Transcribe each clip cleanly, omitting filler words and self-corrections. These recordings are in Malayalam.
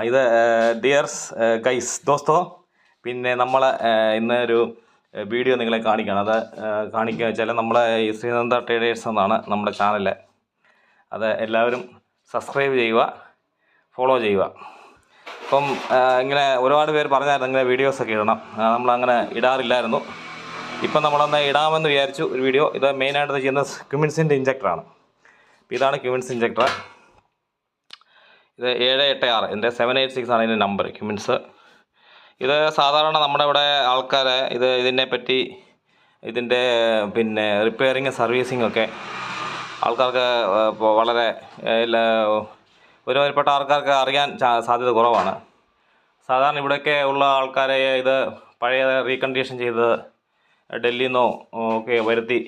ഇത് ഡിയർസ് ഗൈസ് ദോസ്തോ, പിന്നെ നമ്മൾ ഇന്ന് ഒരു വീഡിയോ നിങ്ങളെ കാണിക്കുകയാണ്. അത് കാണിക്കുക വെച്ചാൽ നമ്മളെ ഈ ശ്രീനന്ദ ട്രേഡേഴ്സ് എന്നാണ് നമ്മുടെ ചാനൽ. അത് എല്ലാവരും സബ്സ്ക്രൈബ് ചെയ്യുക, ഫോളോ ചെയ്യുക. ഇപ്പം ഇങ്ങനെ ഒരുപാട് പേര് പറഞ്ഞായിരുന്നു ഇങ്ങനെ വീഡിയോസൊക്കെ ഇടണം. നമ്മളങ്ങനെ ഇടാറില്ലായിരുന്നു. ഇപ്പം നമ്മളൊന്ന് ഇടാമെന്ന് വിചാരിച്ചു ഒരു വീഡിയോ. ഇത് മെയിനായിട്ട് ചെയ്യുന്നത് ക്യുമിൻസിൻ്റെ ഇഞ്ചക്ടറാണ്. ഇതാണ് ക്യുമിൻസ് ഇഞ്ചക്ടർ. ഇത് 786 എൻ്റെ 786 ആണ് ഇതിൻ്റെ നമ്പർ, ക്യുമിൻസ്. ഇത് സാധാരണ നമ്മുടെ ഇവിടെ ആൾക്കാർ ഇതിനെപ്പറ്റി ഇതിൻ്റെ പിന്നെ റിപ്പയറിങ് സർവീസിങ് ഒക്കെ ആൾക്കാർക്ക് വളരെ ഒരുമാതിരിപ്പെട്ട ആൾക്കാർക്ക് അറിയാൻ സാധ്യത കുറവാണ്. സാധാരണ ഇവിടെയൊക്കെ ഉള്ള ആൾക്കാരെ ഇത് പഴയ റീകണ്ടീഷൻ ചെയ്ത് ഡൽഹിയിൽ നിന്നോ ഒക്കെ വരുത്തി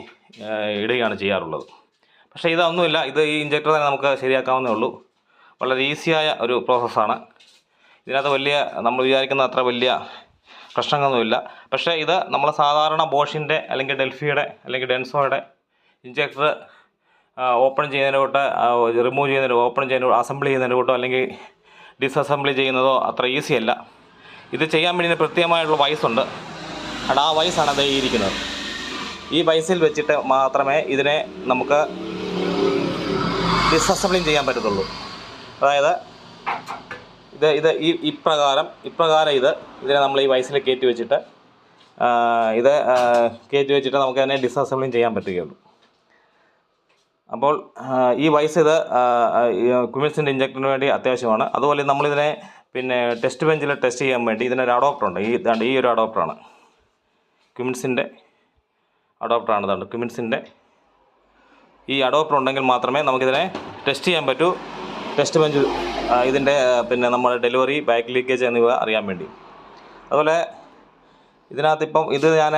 ഇടുകയാണ് ചെയ്യാറുള്ളത്. പക്ഷേ ഇതൊന്നുമില്ല. ഇത് ഈ ഇഞ്ചക്ടർ തന്നെ നമുക്ക് ശരിയാക്കാവുന്നേ ഉള്ളൂ. വളരെ ഈസിയായ ഒരു പ്രോസസ്സാണ്. ഇതിനകത്ത് നമ്മൾ വിചാരിക്കുന്ന അത്ര വലിയ പ്രശ്നങ്ങളൊന്നുമില്ല. പക്ഷേ ഇത് നമ്മൾ സാധാരണ ബോഷിൻ്റെ അല്ലെങ്കിൽ ഡെൽഫിയുടെ അല്ലെങ്കിൽ ഡെൻസോയുടെ ഇഞ്ചക്ടർ ഓപ്പൺ ചെയ്യുന്നതിന് തൊട്ട് റിമൂവ് ചെയ്യുന്നതിന് ഓപ്പൺ ചെയ്യുന്ന അസംബ്ലി ചെയ്യുന്നതിന് തൊട്ടോ അല്ലെങ്കിൽ ഡിസസംബ്ലി ചെയ്യുന്നതോ അത്ര ഈസി അല്ല. ഇത് ചെയ്യാൻ വേണ്ടി പ്രത്യേകമായിട്ടുള്ള വയസ്സുണ്ട്. ആ വയസ്സാണ് അത് ഇരിക്കുന്നത്. ഈ വയസ്സിൽ വെച്ചിട്ട് മാത്രമേ ഇതിനെ നമുക്ക് ഡിസസംബ്ലിങ് ചെയ്യാൻ പറ്റത്തുള്ളൂ. അതായത് ഇപ്രകാരം ഇതിനെ നമ്മൾ ഈ വയസ്സിൽ കയറ്റി വെച്ചിട്ട് നമുക്ക് അതിനെ ഡിസസംബ്ലിങ് ചെയ്യാൻ പറ്റുകയുള്ളൂ. അപ്പോൾ ഈ വയസ്സ് ക്യുമിൻസിൻ്റെ ഇഞ്ചക്ടറിന് വേണ്ടി അത്യാവശ്യമാണ്. അതുപോലെ നമ്മളിതിനെ പിന്നെ ടെസ്റ്റ് ബെഞ്ചിൽ ടെസ്റ്റ് ചെയ്യാൻ വേണ്ടി ഇതിനൊരു അഡോപ്റ്ററുണ്ട്. ഈ ഒരു അഡോപ്റ്ററാണ്, ക്യുമിൻസിൻ്റെ അഡോപ്റ്ററാണ്. ഇതാണ് ക്യുമിൻസിൻ്റെ ഈ അഡോപ്റ്റർ ഉണ്ടെങ്കിൽ മാത്രമേ നമുക്കിതിനെ ടെസ്റ്റ് ചെയ്യാൻ പറ്റൂ. ടെസ്റ്റ് ബെഞ്ച് ഇതിൻ്റെ പിന്നെ നമ്മൾ ഡെലിവറി, ബാക്ക് ലീക്കേജ് എന്നിവ അറിയാൻ വേണ്ടി. അതുപോലെ ഇതിനകത്ത് ഇപ്പം ഇത് ഞാൻ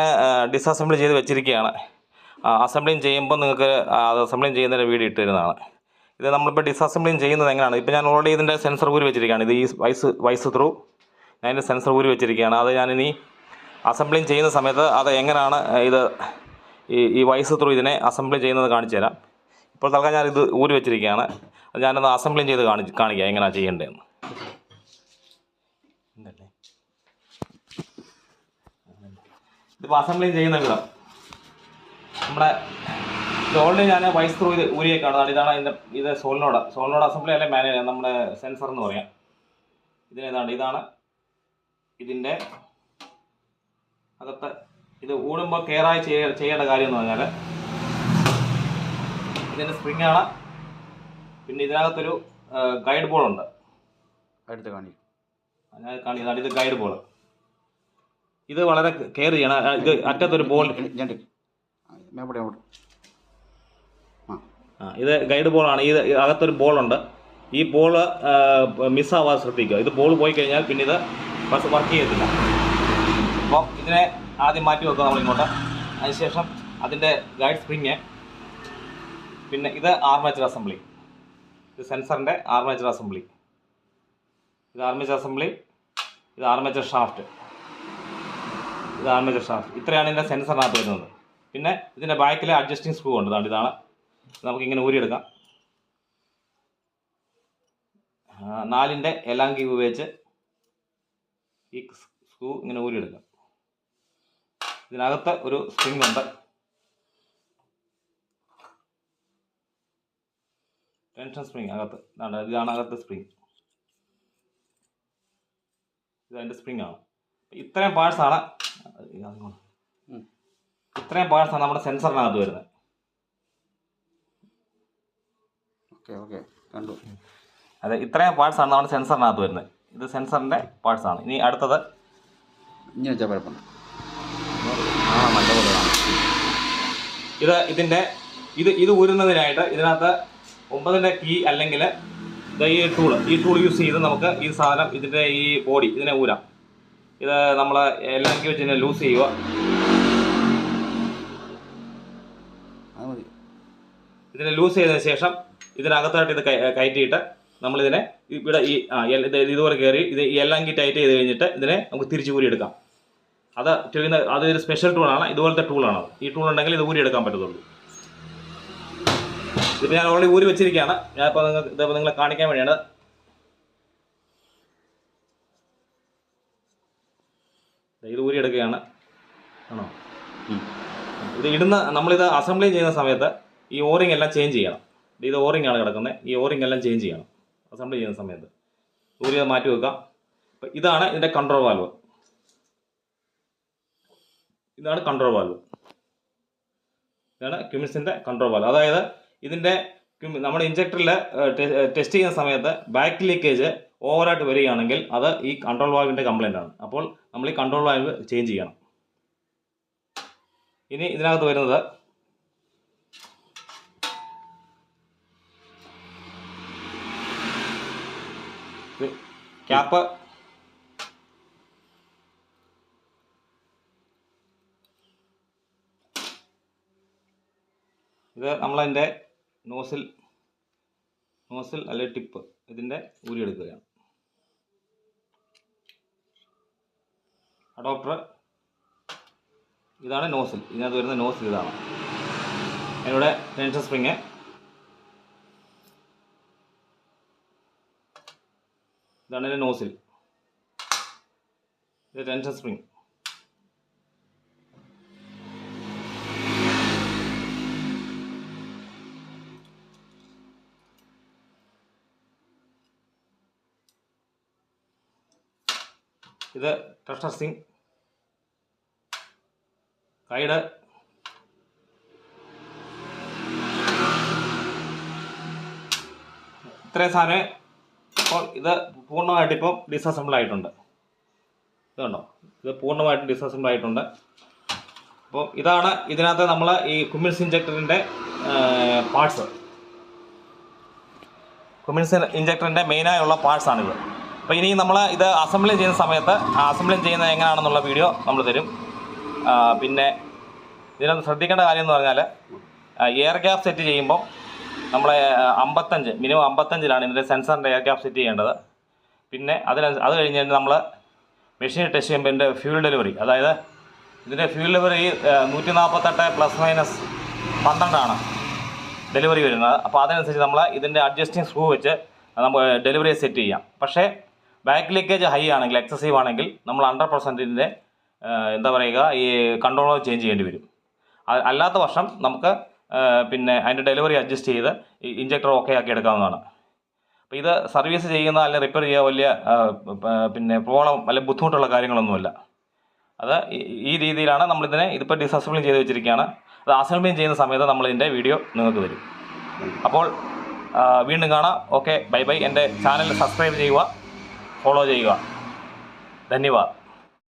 ഡിസസംബ്ലി ചെയ്ത് വെച്ചിരിക്കുകയാണ്. അസംബ്ലിങ് ചെയ്യുമ്പോൾ നിങ്ങൾക്ക് അത് അസംബ്ലിങ് ചെയ്യുന്നതിൻ്റെ വീഡിയോ ഇട്ട് തരുന്നതാണ്. ഇത് നമ്മളിപ്പോൾ ഡിസസംബ്ലിങ് ചെയ്യുന്നത് എങ്ങനെയാണ്, ഇപ്പോൾ ഞാൻ ഓൾറെഡി ഇതിൻ്റെ സെൻസർ ഊരി വെച്ചിരിക്കുകയാണ്. ഇത് ഈ വൈസ് ത്രൂ ഞാൻ ഇതിൻ്റെ സെൻസർ ഊരി വെച്ചിരിക്കുകയാണ്. അത് ഞാനിനി അസംബ്ലിങ് ചെയ്യുന്ന സമയത്ത് അത് എങ്ങനെയാണ് ഈ വൈസ് ത്രൂ ഇതിനെ അസംബ്ലി ചെയ്യുന്നത് കാണിച്ചു തരാം. ഇപ്പോൾ തൽക്കാലം ഞാൻ ഇത് ഊരി വെച്ചിരിക്കുകയാണ്. അത് ഞാനൊന്ന് അസംബ്ലിങ് ചെയ്ത് കാണിക്കാം എങ്ങനെയാണ് ചെയ്യേണ്ടതെന്ന്. ഇതിപ്പോൾ അസംബ്ലിങ് ചെയ്യുന്ന വിധം നമ്മുടെ ഓൾറെഡി ഞാൻ വൈസ് ത്രൂ ഇത് ഊരിയേക്കാണ്. ഇതാണ് ഇത് സോളിനോട് അസംബ്ലി അല്ലെ മാനുവൽ, നമ്മുടെ സെൻസർ എന്ന് പറയാം. ഇതാണ് ഇതിൻ്റെ അകത്ത്. ഇത് ഊടുമ്പോൾ കെയറായി ചെയ്യേണ്ട കാര്യം എന്ന് പറഞ്ഞാൽ ഇതിൻ്റെ സ്പ്രിങ്ങാണ്. പിന്നെ ഇതിനകത്തൊരു ഗൈഡ് ബോളുണ്ട്. അടുത്ത് കാണിക്കുന്നതാണ്. ഇത് ഗൈഡ് ബോൾ. ഇത് വളരെ കെയർ ചെയ്യണം. ഇത് അറ്റത്തൊരു ബോൾ, ഇത് ഗൈഡ് ബോളാണ്. ഇത് അകത്തൊരു ബോളുണ്ട്. ഈ ബോള് മിസ്സാവാതെ ശ്രദ്ധിക്കുക. ഇത് ബോൾ പോയി കഴിഞ്ഞാൽ പിന്നെ ഇത് വർക്ക് ചെയ്യത്തില്ല. അപ്പോൾ ഇതിനെ ആദ്യം മാറ്റി വെക്കുക നമ്മളിങ്ങോട്ട്. അതിനുശേഷം അതിൻ്റെ ഗൈഡ് സ്പ്രിങ്, പിന്നെ ഇത് ആർമേച്ചർ അസംബ്ലി, ഇത് സെൻസറിൻ്റെ ആർമേച്ചർ അസംബ്ലി, ഇത് ആർമേച്ചർ ഷാഫ്റ്റ്, ഇത്രയാണ് ഇതിൻ്റെ സെൻസറിനകത്ത് വരുന്നത്. പിന്നെ ഇതിൻ്റെ ബാക്കിൽ അഡ്ജസ്റ്റിംഗ് സ്ക്രൂ ഉണ്ട്. ഇതാണ് നമുക്കിങ്ങനെ ഊരിയെടുക്കാം. 4-ൻ്റെ എലാങ്കി ഉപയോഗിച്ച് ഈ സ്ക്രൂ ഇങ്ങനെ ഊരിയെടുക്കാം. ഇതിനകത്ത് ഒരു സ്പ്രിങ് ഉണ്ട്, ടെൻഷൻ സ്പ്രിങ് അകത്ത്. ഇതാണ് അകത്ത് സ്പ്രിങ്. ഇതതിൻ്റെ സ്പ്രിങ് ആണ്. ഇത്രയും പാർട്സാണ് നമ്മുടെ സെൻസറിനകത്ത് വരുന്നത്. അതെ, ഇത്രയും പാർട്സാണ് നമ്മുടെ സെൻസറിനകത്ത് വരുന്നത്. ഇത് സെൻസറിൻ്റെ പാർട്സാണ്. ഇനി അടുത്തത് ഇത് ഊരുന്നതിനായിട്ട് ഇതിനകത്ത് 9-ൻ്റെ കീ അല്ലെങ്കിൽ ഈ ടൂൾ യൂസ് ചെയ്ത് നമുക്ക് ഈ സാധനം ഇതിൻ്റെ ഈ ബോഡി ഇതിനെ ഊരാം. ഇത് നമ്മൾ എല്ലാം വെച്ച് ഇതിനെ ലൂസ് ചെയ്യുക. ഇതിനെ ലൂസ് ചെയ്തതിന് ശേഷം ഇതിനകത്തായിട്ട് ഇത് കയറ്റിയിട്ട് നമ്മളിതിനെ ഇവിടെ ഇതുപോലെ കയറി ഈ എല്ലാം ടൈറ്റ് ചെയ്ത് കഴിഞ്ഞിട്ട് ഇതിനെ നമുക്ക് തിരിച്ച് ഊരിയെടുക്കാം. അതൊരു സ്പെഷ്യൽ ടൂളാണ്. ഇതുപോലത്തെ ടൂളാണ്. ഈ ടൂൾ ഉണ്ടെങ്കിൽ ഇത് ഊരിയെടുക്കാൻ പറ്റത്തുള്ളൂ. ഇതിപ്പോൾ ഞാൻ ഓൾറെഡി ഊരി വെച്ചിരിക്കുകയാണ്. ഞാനിപ്പോൾ നിങ്ങളെ കാണിക്കാൻ വേണ്ടിയാണ്. ഇത് ഊരിയെടുക്കുകയാണ് ആണോ. ഇത് നമ്മളിത് അസംബ്ലി ചെയ്യുന്ന സമയത്ത് ഈ ഓറിങ് എല്ലാം ചേഞ്ച് ചെയ്യണം. ഇത് ഓറിങ് ആണ് കിടക്കുന്നത്, ഈ ഓറിങ് എല്ലാം ചേഞ്ച് ചെയ്യണം അസംബ്ലി ചെയ്യുന്ന സമയത്ത്. ഊരി മാറ്റി വെക്കാം. അപ്പം ഇതാണ് ഇതിൻ്റെ കൺട്രോൾ വാൽവ്. ഇതാണ് കൺട്രോൾ വാൽവ്. ഇതാണ് ക്യുമിൻസിൻ്റെ കൺട്രോൾ വാൽവ്. അതായത് ഇതിൻ്റെ നമ്മുടെ ഇഞ്ചക്ടറിൽ ടെസ്റ്റ് ചെയ്യുന്ന സമയത്ത് ബാക്ക് ലീക്കേജ് ഓവറായിട്ട് വരികയാണെങ്കിൽ അത് ഈ കൺട്രോൾ വാൽവിൻ്റെ കംപ്ലൈൻ്റ് ആണ്. അപ്പോൾ നമ്മൾ ഈ കൺട്രോൾ വാൽവ് ചേഞ്ച് ചെയ്യണം. ഇനി ഇതിനകത്ത് വരുന്നത് ക്യാപ്പ്. ഇത് നമ്മളതിൻ്റെ നോസിൽ അല്ലെങ്കിൽ ടിപ്പ് ഇതിൻ്റെ ഊരിയെടുക്കുകയാണ്. അഡോപ്റ്റർ ഇതാണ് നോസിൽ. ഇതിനകത്ത് വരുന്ന നോസിൽ ഇതാണ്. അതിലൂടെ ടെൻഷൻ സ്പ്രിങ്, ഇതാണ് ഇതിൻ്റെ നോസിൽ. ഇത് ടെൻഷൻ സ്പ്രിങ്. ഇത് പ്രഷർ സിങ്, കൈഡ്, ഇത്രയും സാധനം. ഇപ്പോൾ ഇത് പൂർണ്ണമായിട്ട് ഇപ്പോൾ ഡിസസംബിൾ ആയിട്ടുണ്ട്. ഇതുണ്ടോ, ഇത് പൂർണ്ണമായിട്ട് ഡിസസംബിൾ ആയിട്ടുണ്ട്. അപ്പോൾ ഇതാണ് ഇതിനകത്ത് നമ്മൾ ഈ കുമിൻസ് ഇഞ്ചക്ടറിൻ്റെ പാർട്സ്. കുമിൻസ് ഇഞ്ചക്ടറിൻ്റെ മെയിനായുള്ള പാർട്സാണിത്. അപ്പോൾ ഇനി നമ്മൾ ഇത് അസംബ്ലി ചെയ്യുന്ന സമയത്ത് അസംബ്ലി ചെയ്യുന്നത് എങ്ങനെയാണെന്നുള്ള വീഡിയോ നമ്മൾ തരും. പിന്നെ ഇതിനകത്ത് ശ്രദ്ധിക്കേണ്ട കാര്യം എന്ന് പറഞ്ഞാൽ എയർ ഗ്യാപ്പ് സെറ്റ് ചെയ്യുമ്പോൾ നമ്മൾ 55 മിനിമം 55-ലാണ് ഇതിൻ്റെ സെൻസറിൻ്റെ എയർ ഗ്യാപ്പ് സെറ്റ് ചെയ്യേണ്ടത്. പിന്നെ അത് കഴിഞ്ഞിട്ട് നമ്മൾ മെഷീൻ ടെസ്റ്റ് ചെയ്യുമ്പോൾ ഇതിൻ്റെ ഫ്യൂൽ ഡെലിവറി, അതായത് ഇതിൻ്റെ ഫ്യൂൽ ഡെലിവറി 148 ± 12 ഡെലിവറി വരുന്നത്. അപ്പോൾ അതനുസരിച്ച് നമ്മൾ ഇതിൻ്റെ അഡ്ജസ്റ്റിംഗ് സ്ക്രൂ വെച്ച് നമ്മൾ ഡെലിവറി സെറ്റ് ചെയ്യാം. പക്ഷേ ബാക്ക് ലീക്കേജ് ഹൈ ആണെങ്കിൽ, എക്സസീവ് ആണെങ്കിൽ നമ്മൾ 100% ഇതിൻ്റെ എന്താ പറയുക ഈ കൺട്രോൾ ചേഞ്ച് ചെയ്യേണ്ടി വരും. അല്ലാത്ത പക്ഷം നമുക്ക് പിന്നെ അതിൻ്റെ ഡെലിവറി അഡ്ജസ്റ്റ് ചെയ്ത് ഇഞ്ചക്ടർ ഓക്കെ ആക്കി എടുക്കാവുന്നതാണ്. അപ്പോൾ ഇത് സർവീസ് ചെയ്യുന്ന അല്ലെങ്കിൽ റിപ്പയർ ചെയ്യുക വലിയ പിന്നെ പ്രോബ്ലം അല്ലെങ്കിൽ ബുദ്ധിമുട്ടുള്ള കാര്യങ്ങളൊന്നുമില്ല. അത് ഈ രീതിയിലാണ് ഇതിപ്പോൾ ഡിസസംബ്ലിങ് ചെയ്ത് വെച്ചിരിക്കുകയാണ്. അത് അസംബ്ലിങ് ചെയ്യുന്ന സമയത്ത് നമ്മളിതിൻ്റെ വീഡിയോ നിങ്ങൾക്ക് തരും. അപ്പോൾ വീണ്ടും കാണാം. Okay, bye bye. എൻ്റെ ചാനൽ സബ്സ്ക്രൈബ് ചെയ്യുക, ഫോളോ ചെയ്യുക. ധന്യവാദ്.